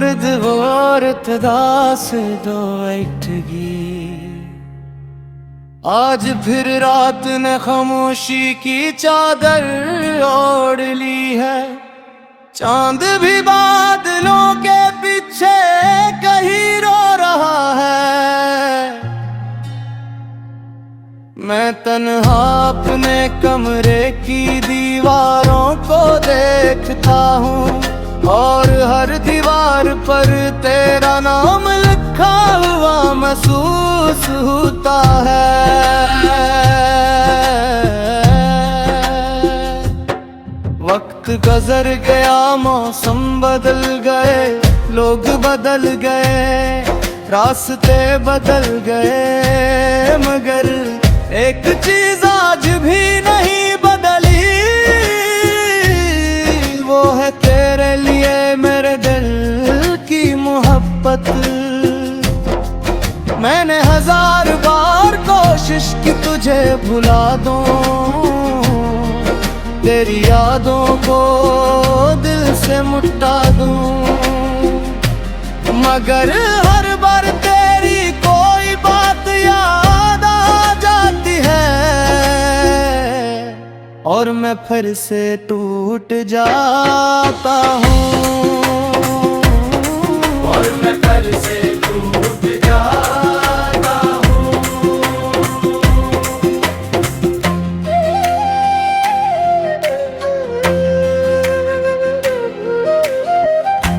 मर्द वो औरत दास दो बैठगी। आज फिर रात ने खामोशी की चादर ओढ़ ली है। चांद भी बादलों के पीछे कहीं रो रहा है। मैं तन्हा अपने कमरे की दीवारों को देखता हूँ और हर दीवार पर तेरा नाम लिखा हुआ महसूस होता है। वक्त गुजर गया, मौसम बदल गए, लोग बदल गए, रास्ते बदल गए, मगर एक चीज आज भी नहीं बदली, वो है तेरे लिए मेरे दिल की मोहब्बत। मैंने 1000 बार कोशिश की तुझे भुला दूं, तेरी यादों को दिल से मिटा दूं, मगर हर बार तेरी कोई बात याद आ जाती है और मैं फिर से टूट जाता हूँ, और मैं फिर से टूट जाता हूँ।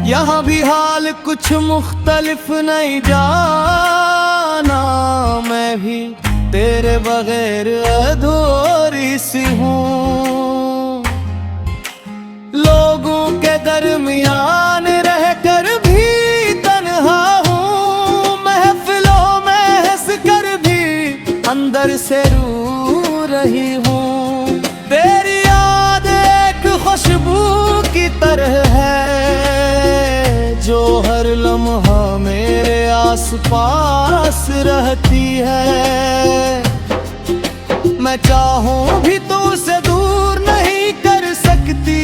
यहाँ भी हाल कुछ मुख्तलिफ नहीं जाना, मैं भी तेरे बगैर अधूरी सी हूँ। लोगों के दरमियान रहकर भी तन्हा हूँ, महफिलों में हंस कर भी अंदर से रू रही हूँ। तेरी याद एक खुशबू की तरह है जो हर लम्हा मेरे आसपास रहती है। मैं चाहूं भी तो उसे दूर नहीं कर सकती,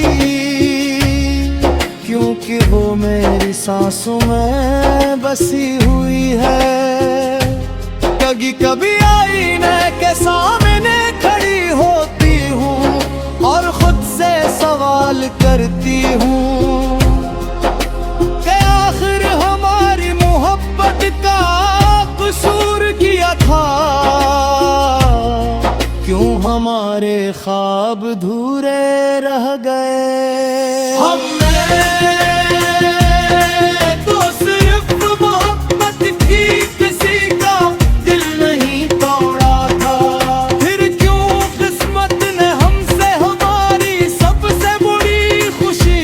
क्योंकि वो मेरी सांसों में बसी हुई है। कभी कभी आईने के सामने खड़ी होती हूँ और खुद से सवाल करती हूँ कि आखिर हमारी मोहब्बत का कसूर किया था, क्यों हमारे ख्वाब अधूरे रह गए। हमने तो सिर्फ मोहब्बत की, किसी का दिल नहीं तोड़ा था, फिर क्यों किस्मत ने हमसे हमारी सबसे बड़ी खुशी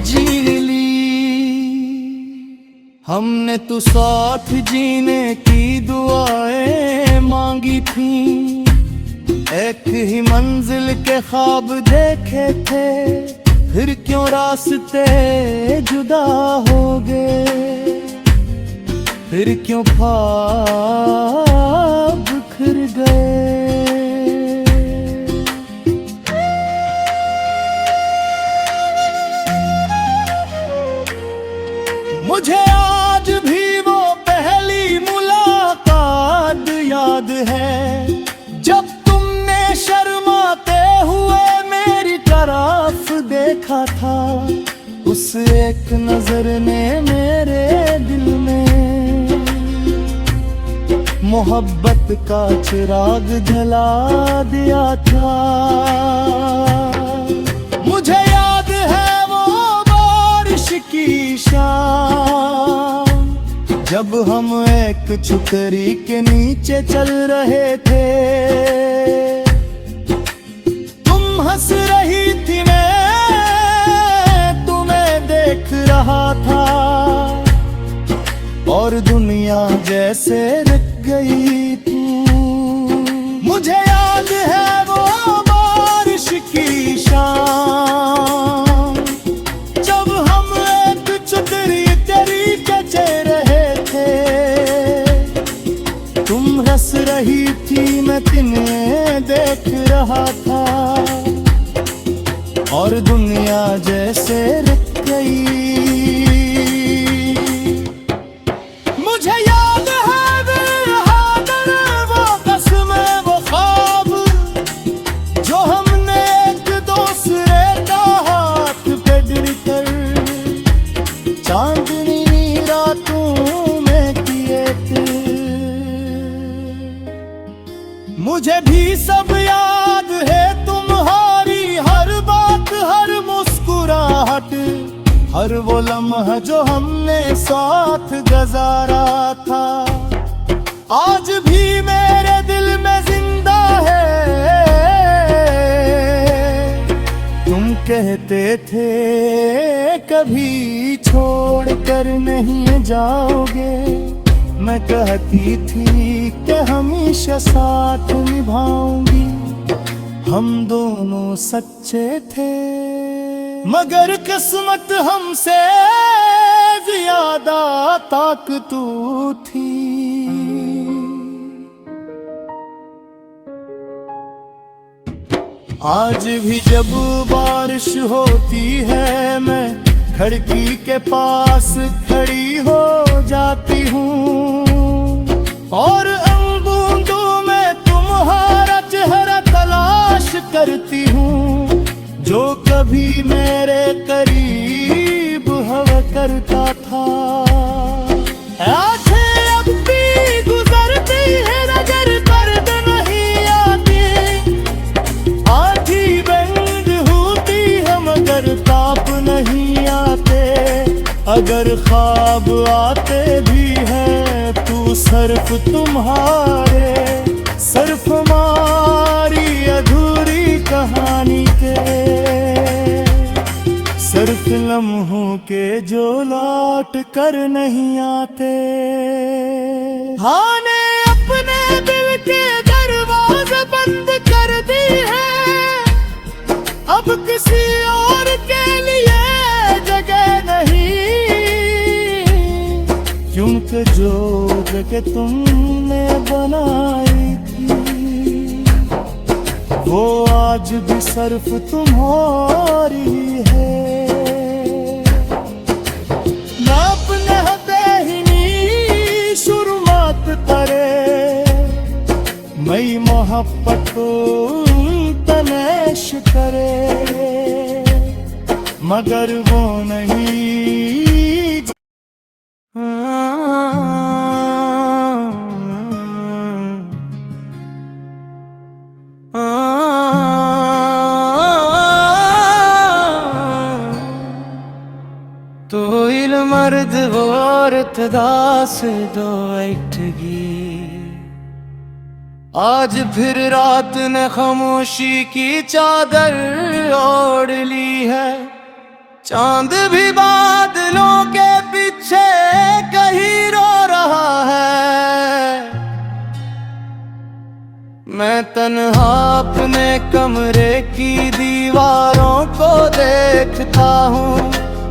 छीन ली। हमने तो साथ जीने की दुआएं मांगी थी, एक ही मंजिल के ख्वाब देखे थे, फिर क्यों रास्ते जुदा हो गए, फिर क्यों ख्वाब बिखर गए। मुझे आज भी वो पहली मुलाकात याद है, जब शर्माते हुए मेरी तरफ देखा था। उस एक नजर ने मेरे दिल में मोहब्बत का चिराग जला दिया था। मुझे याद है वो बारिश की शाम, जब हम एक छुकरी के नीचे चल रहे थे। हंस रही थी, मैं तुम्हें देख रहा था और दुनिया जैसे रुक गई थी। मुझे याद है वो बारिश की शाम, जब हम एक छतरी तेरी चचे रहे थे। तुम हंस रही थी, मैं तुम्हें देख रहा था और दुनिया जैसे रुक गई। चांदनी रातों में किए थे। मुझे भी सब याद है तुम्हारी हर बात, हर मुस्कुराहट, हर वो लम्हा जो हमने साथ गुजारा था। आज भी मेरे दिल में जिंदा है। तुम कहते थे कभी छोड़ कर नहीं जाओगे, मैं कहती थी कि हमेशा साथ निभाऊंगी। हम दोनों सच्चे थे, मगर किस्मत हमसे ज्यादा ताकतू थी। आज भी जब बारिश होती है मैं खिड़की के पास खड़ी हो जाती हूँ, और उन बूंदों में तुम्हारा चेहरा तलाश करती हूँ, जो कभी मेरे करीब हवा करता था। आंखें अब भी गुजरती है नजर दर्द नहीं आती, आंखें बंद होती है मगर ताप नहीं आते। अगर ख्वाब आते भी हैं तो सिर्फ तुम्हारे, सिर्फ हमारी अधूरी कहानी के, सिर्फ लम्हों के जो लौट कर नहीं आते। हाँ ने अपने दिल के दरवाजे बंद कर दी है, अब किसी और के लिए जगह नहीं, क्योंकि जो जगह तुमने बनाई थी वो आज भी सिर्फ तुम्हारी है। ना अपने देहिनी शुरुआत करे, मई मोहब्बत तनेश करे, मगर वो नहीं। तो इल मर्द वो औरत दास दो ऐठगी, आज फिर रात ने खामोशी की चादर ओढ़ ली है। चांद भी बादलों के पीछे कहीं रो रहा है, मैं तन्हा अपने कमरे की दीवारों को देखता हूँ,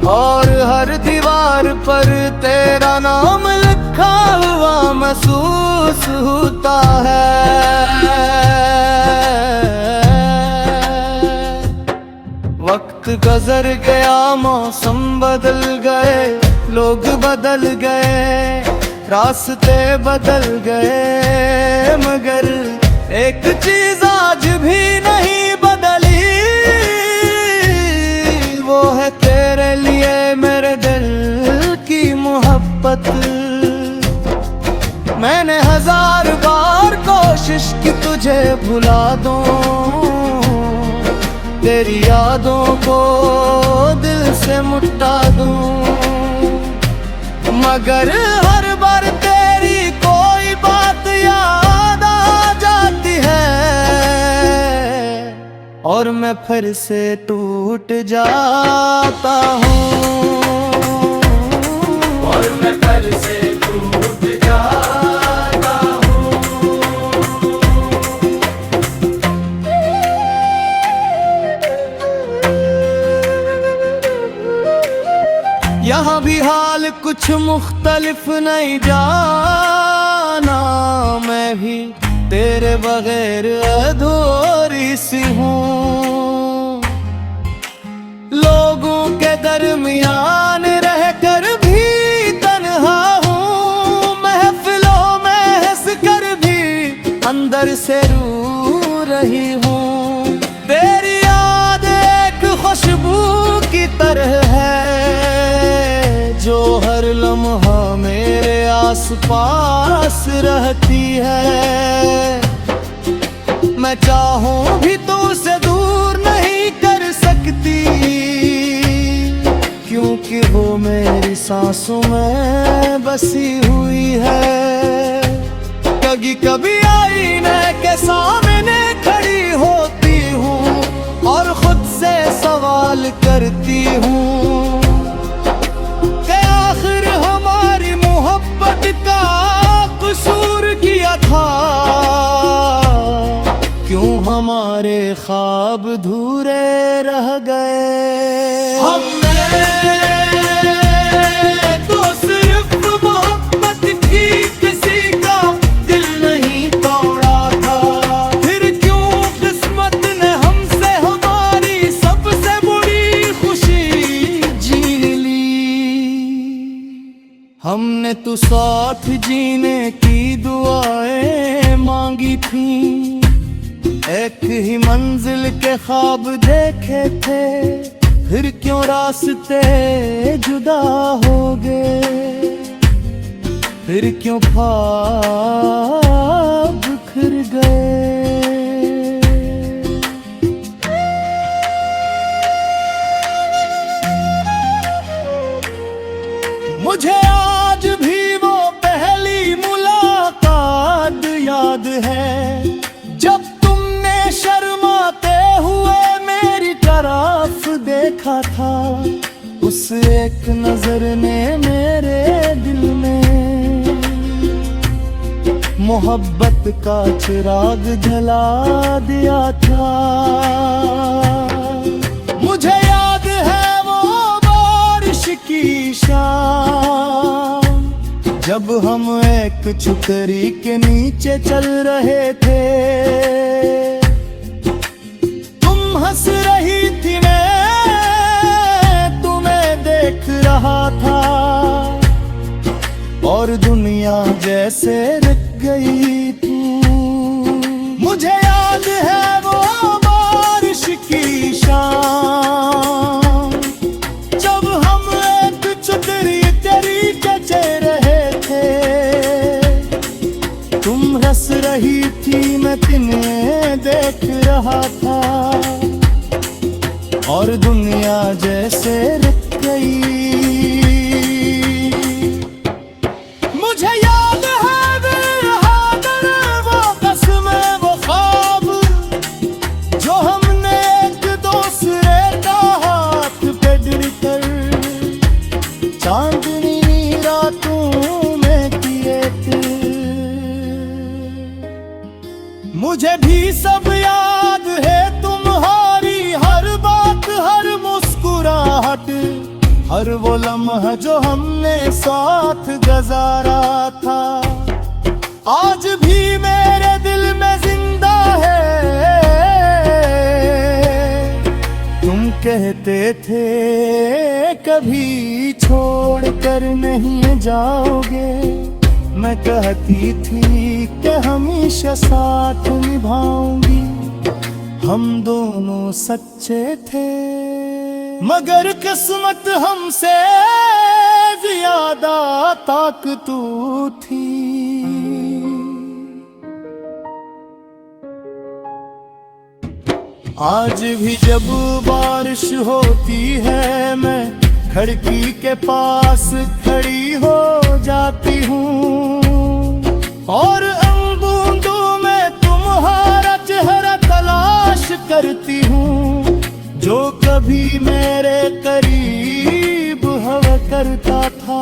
और हर दीवार पर तेरा नाम लिखा हुआ महसूस होता है। वक्त गुजर गया, मौसम बदल गए, लोग बदल गए, रास्ते बदल गए, मगर एक चीज आज भी नहीं बदली, वो है तेरे लिए मेरे दिल की मोहब्बत। मैंने 1000 बार कोशिश की तुझे भुला दूं, तेरी यादों को दिल से मिटा दूं, मगर हर बार तेरी कोई बात याद आ जाती है, और मैं फिर से टूट जाता हूँ, और मैं फिर से टूट जाता हूँ। यहाँ भी हाल कुछ मुख्तलिफ नहीं जाना, मैं भी तेरे बगैर अधूरी सी हूँ। लोगों के दरमियान रहकर भी तन्हा हूँ, महफिलों में हंस कर भी अंदर से रू रही हूँ। तेरी याद एक खुशबू की तरह है जो हर लम्हा मेरे आसपास रहती है। मैं चाहूं भी तो उसे दूर नहीं कर सकती, क्योंकि वो मेरी सांसों में बसी हुई है। कभी कभी आईने के सामने खड़ी होती हूँ और खुद से सवाल करती हूँ कि आखिर हमारी मोहब्बत का कसूर किया था, क्यों हमारे ख्वाब धूरे रह गए। हमने तो सिर्फ मोहब्बत की, किसी का दिल नहीं तोड़ा था। फिर क्यों किस्मत ने हमसे हमारी सबसे बड़ी खुशी छीन ली। हमने तो साथ जीने की दुआएं मांगी थी, एक ही मंजिल के ख्वाब देखे थे। फिर क्यों रास्ते जुदा हो गए, फिर क्यों ख्वाब बिखर गए। मुझे आज भी वो पहली मुलाकात याद है, जब तुमने शर्माते हुए मेरी तरफ देखा था। उस एक नजर ने मेरे दिल में मोहब्बत का चिराग जला दिया था। मुझे याद है वो बारिश की शाम, जब हम एक छुतरी के नीचे चल रहे थे। तुम हंस रही थी, मैं तुम्हें देख रहा था, और दुनिया जैसे रुक गई थी। मुझे याद है वो बारिश की शाम, जब हम एक छुतरी तेरी चचे रहे थे। तुम हंस रही थी, मैं तुम्हें देख रहा था, और दुनिया जैसे रुक गई। मुझे याद है वो कसमें, वो ख्वाब, जो हमने एक दूसरे का हाथ पकड़ कर चांदनी रातों में किए थे। मुझे भी सब याद है, तुम्हारी हर बात, हर मुस्कुराहट, हर वो लम्हा जो हमने साथ गुजारा था। आज भी मेरे दिल में जिंदा है। तुम कहते थे कभी छोड़ कर नहीं जाओगे, मैं कहती थी कि हमेशा साथ निभाऊंगी। हम दोनों सच्चे थे, मगर किस्मत हमसे ज्यादा ताकतू थी। आज भी जब बारिश होती है, मैं खिड़की के पास खड़ी हो जाती हूँ, और उन बूंदों में तुम्हारा चेहरा तलाश करती हूँ, जो कभी मेरे करीब हवा करता था।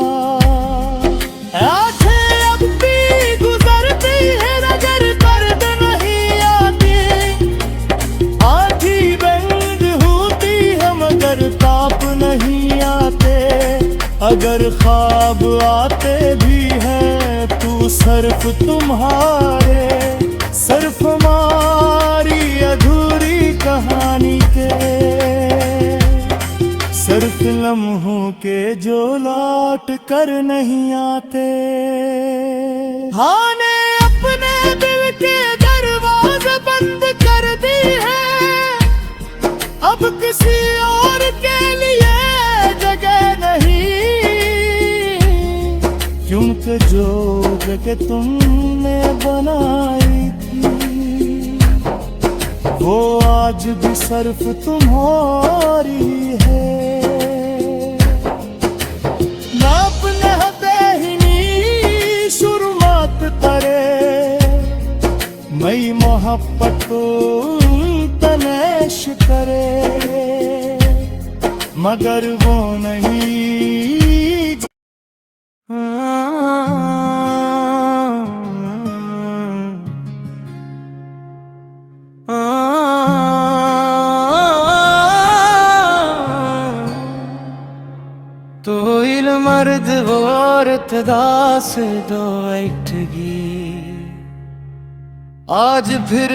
आंखें अब भी गुजरती है, नजर दर्द नहीं आती। आँखी बंद होती है, मगर ताप नहीं आते। अगर ख्वाब आते भी हैं, तू सिर्फ तुम्हारे, सिर्फ हमारी अधूरी कहानी के, सिर्फ लम्हों के जो लौट कर नहीं आते। हाँ ने अपने दिल के दरवाजे बंद कर दी है, अब किसी और के लिए जगह नहीं। क्योंकि जो जगह तुमने बनाई थी वो आज भी सिर्फ तुम्हारी है। ना अपने बेहिनी शुरुआत करे मई मोहब्बत तनेश करे, मगर वो नहीं तो इल मर्द वो औरत दास दो ऐठगी आज फिर